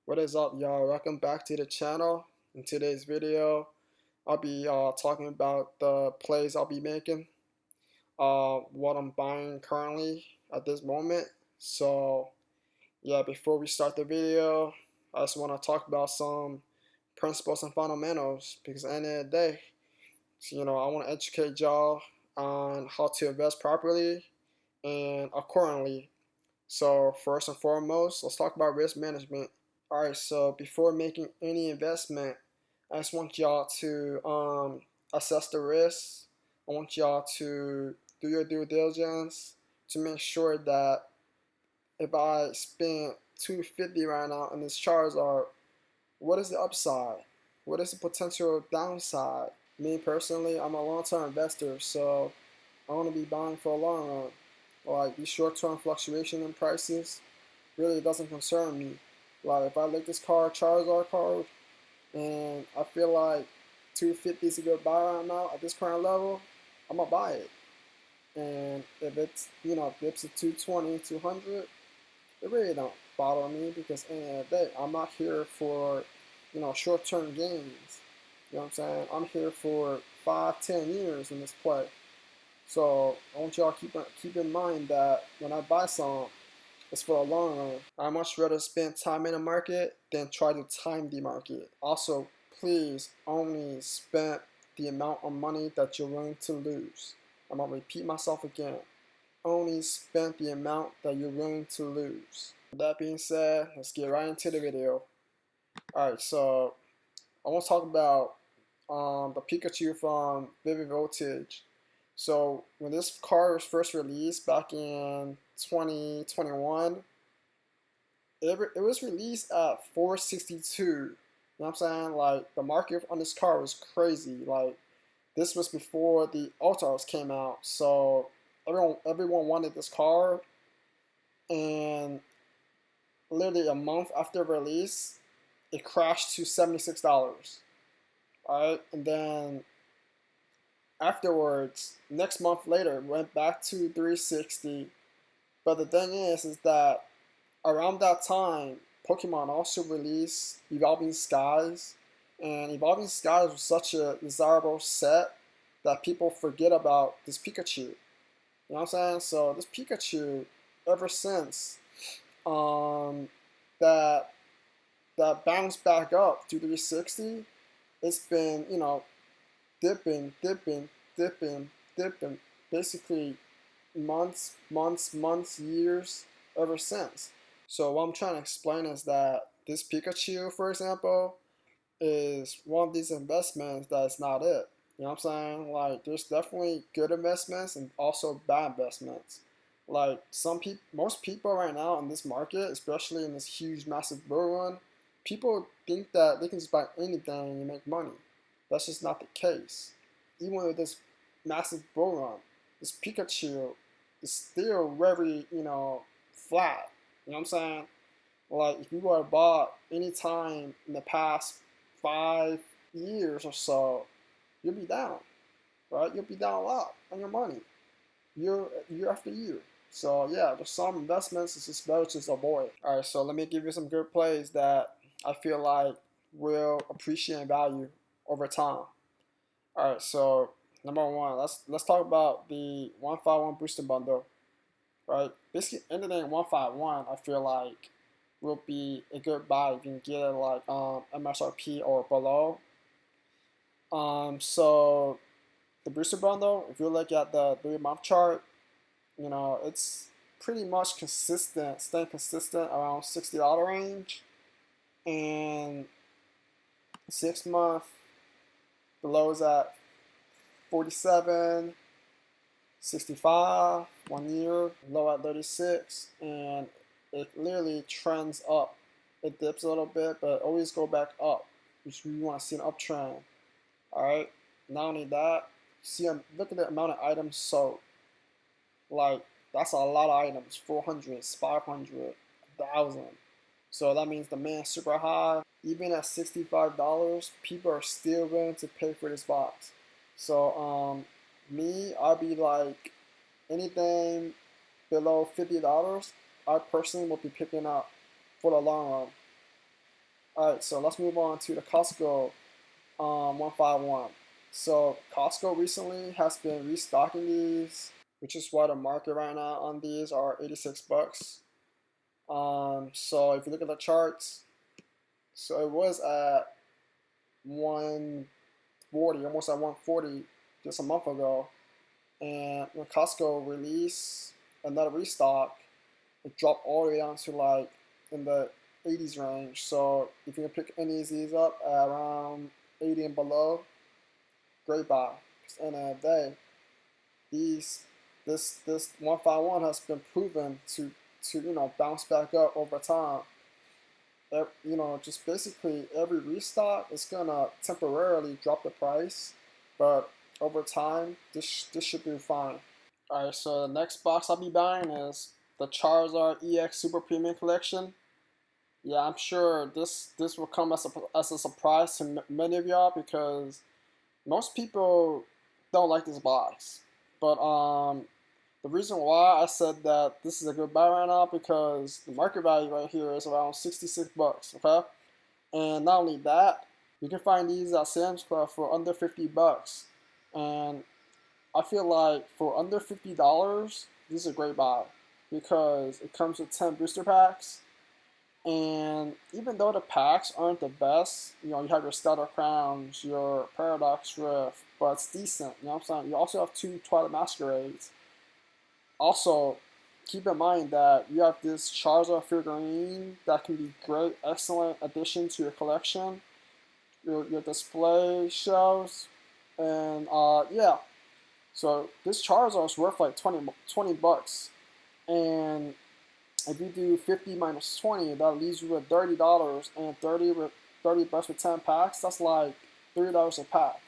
What is up, y'all? Welcome back to the channel. In today's video, I'll be talking about the plays I'll be making, what I'm buying currently at this moment. So, yeah, before we start the video, I just want to talk about some principles and fundamentals because at the end of the day, I want to educate y'all on how to invest properly and accordingly. So, first and foremost, let's talk about risk management. Alright, so before making any investment, I just want y'all to assess the risks. I want y'all to do your due diligence to make sure that if I spend 250 right now in this Charizard, what is the upside? What is the potential downside? Me personally, I'm a long-term investor, so I want to be buying for a long run. Like these short-term fluctuation in prices really doesn't concern me. Like if I like this card, Charizard card, and I feel like 250 is a good buy right now at this current level, I'm gonna buy it. And if it's dips to 220, 200, it really don't bother me because at the end of the day, I'm not here for short-term gains. You know what I'm saying? I'm here for 5, 10 years in this play. So I want y'all keep in mind that when I buy some, it's for the long run. I much rather spend time in the market than try to time the market. Also, please only spend the amount of money that you're willing to lose. I'm gonna repeat myself again. Only spend the amount that you're willing to lose. With that being said, let's get right into the video. Alright, so I want to talk about the Pikachu from Vivid Voltage. So when this card was first released back in 2021, it was released at 462. You know what I'm saying? Like the market on this card was crazy. Like this was before the Altars came out, so everyone wanted this card, and literally a month after release, it crashed to $76. Alright, and then afterwards, next month later, it went back to 360. But the thing is that around that time, Pokemon also released Evolving Skies, and Evolving Skies was such a desirable set that people forget about this Pikachu. You know what I'm saying? So this Pikachu, ever since um, that that bounced back up to 360, it's been dipping, dipping, dipping, dipping, basically months, years ever since. So what I'm trying to explain is that this Pikachu, for example, is one of these investments that's not it. You know what I'm saying? Like there's definitely good investments and also bad investments. Like most people right now in this market, especially in this huge, massive bull run, people think that they can just buy anything and make money. That's just not the case. Even with this massive bull run, this Pikachu is still very, flat. You know what I'm saying? Like if you were bought any time in the past 5 years or so, you'll be down, right? You'll be down a lot on your money, year after year. So yeah, there's some investments it's just better to just avoid. All right, so let me give you some good plays that I feel like will appreciate value over time. All right, so number one, let's talk about the 151 booster bundle, right? Basically, anything 151, I feel like will be a good buy if you can get it like MSRP or below. So the booster bundle, if you look at the 3 month chart, it's pretty much consistent, staying consistent around $60 range, and 6 month below is at 47, 65, 1 year low at 36, and it literally trends up. It dips a little bit, but always go back up, which we want to see an uptrend. All right. Not only that, look at the amount of items sold. Like that's a lot of items, 400, 500, 1,000. So that means demand's super high. Even at $65, people are still willing to pay for this box. So me, I'd be like anything below $50, I personally will be picking up for the long run. Alright, so let's move on to the Costco 151. So Costco recently has been restocking these, which is why the market right now on these are 86 bucks. So if you look at the charts, so it was at 140, almost at 140 just a month ago. And when Costco released another restock, it dropped all the way down to like in the 80s range. So if you can pick any of these up at around 80 and below, great buy. Because at the end of the day, this 151 has been proven to bounce back up over time. Just basically every restock is gonna temporarily drop the price, but over time this should be fine. All right, so the next box I'll be buying is the Charizard EX Super Premium Collection. Yeah, I'm sure this will come as a surprise to many of y'all because most people don't like this box. But the reason why I said that this is a good buy right now because the market value right here is around 66 bucks, okay? And not only that, you can find these at Sam's Club for under 50 bucks. And I feel like for under $50, this is a great buy because it comes with 10 booster packs. And even though the packs aren't the best, you have your Stellar Crowns, your Paradox Rift, but it's decent, you know what I'm saying? You also have 2 Twilight Masquerades. Also, keep in mind that you have this Charizard figurine that can be great, excellent addition to your collection, your display shelves, and yeah. So this Charizard is worth like 20 bucks, and if you do 50 minus 20, that leaves you with $30, and 30 bucks with 10 packs, that's like $3 a pack.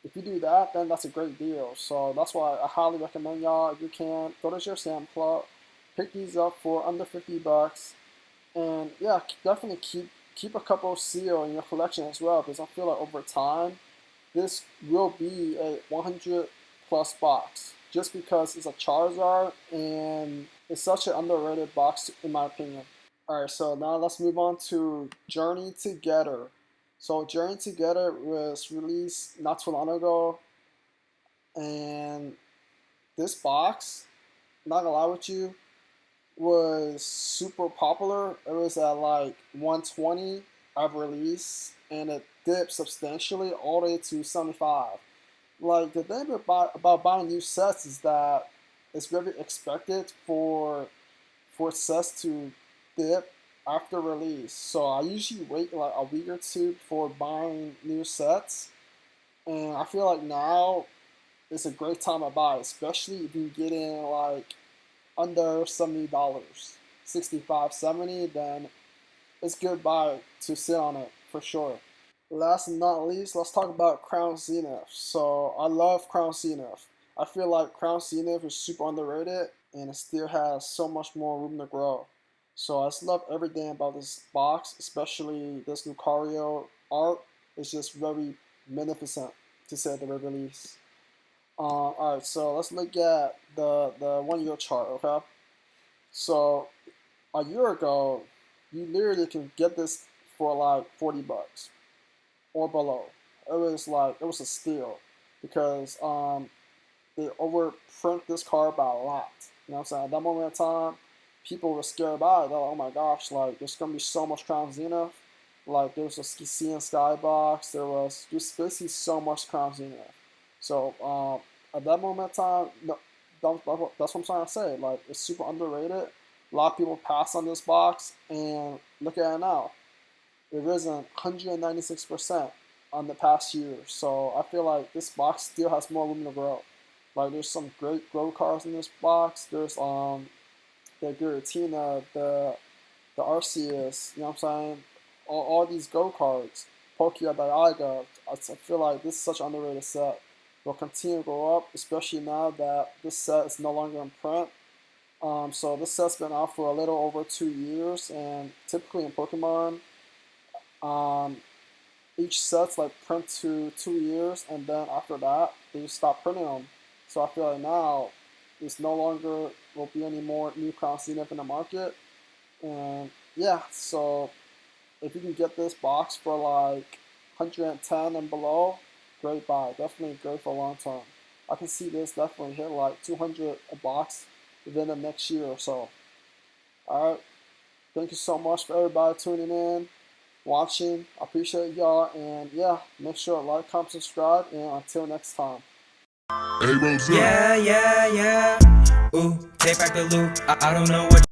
If you do that, then that's a great deal. So that's why I highly recommend y'all, if you can, go to your Sam Club, pick these up for under 50 bucks, and yeah, definitely keep a couple seal in your collection as well, because I feel like over time, this will be a 100 plus box, just because it's a Charizard and it's such an underrated box in my opinion. All right, so now let's move on to Journey Together. So Journey Together was released not too long ago, and this box, not gonna lie with you, was super popular. It was at like 120 of release, and it dipped substantially all the way to 75. Like the thing about buying new sets is that it's very expected for sets to dip after release. So I usually wait like a week or two before buying new sets, and I feel like now is a great time to buy, especially if you get in like under $70, 65, 70, then it's good buy to sit on it for sure. Last but not least, let's talk about Crown Zenith. So I love Crown Zenith. I feel like Crown Zenith is super underrated and it still has so much more room to grow. So I just love everything about this box, especially this Lucario art. It's just very magnificent to say the very least. Alright, so let's look at the 1 year chart, okay? So a year ago, you literally can get this for like 40 bucks or below. It was a steal because they overprint this card by a lot. You know what I'm saying? At that moment in time, people were scared about it. They're like, oh my gosh, like there's gonna be so much Crown Zenith. Like there was a Sea and Skybox, there was just basically so much Crown Zenith. So at that moment in time, that's what I'm trying to say. Like it's super underrated. A lot of people pass on this box, and look at it now. It risen 196% on the past year. So I feel like this box still has more room to grow. Like there's some great grow cards in this box. There's the Giratina, the Arceus, you know what I'm saying? All these go cards, Pokia Dialga. I feel like this is such an underrated set. Will continue to go up, especially now that this set is no longer in print. So this set's been out for a little over 2 years, and typically in Pokemon, um, each set's like print to 2 years, and then after that they just stop printing them. So I feel like now there's no longer will be any more new Crown Zenith in the market, and yeah, so if you can get this box for like 110 and below, great buy. Definitely great for long term. I can see this definitely hit like 200 a box within the next year or so. Alright, thank you so much for everybody tuning in, watching. I appreciate y'all, and yeah, make sure to like, comment, subscribe, and until next time. Yeah, yeah, yeah. Ooh, take back the loop. I don't know what